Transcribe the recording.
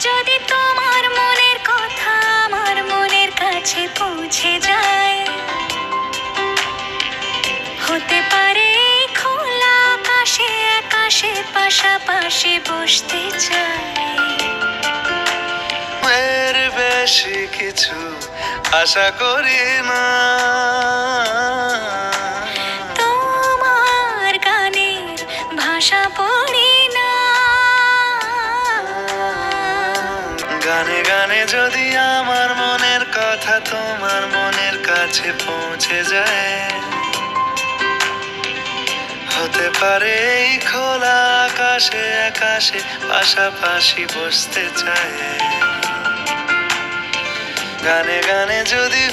যদি তোমার মনের কথা আমার মনের কাছে পৌঁছে যায়, হতে পারে এই খোলা আকাশে আকাশে পাশাপাশি বসতে চাই। এর বেশি কিছু আশা করি না, তোমার গানের ভাষা পড়ি না। গানে গানে যদি আমার মনের কথা তোমার মনের কাছে পৌঁছে যায়, হতে পারে এই খোলা আকাশে আকাশে পাশাপাশি বসতে চায়। গানে গানে যদি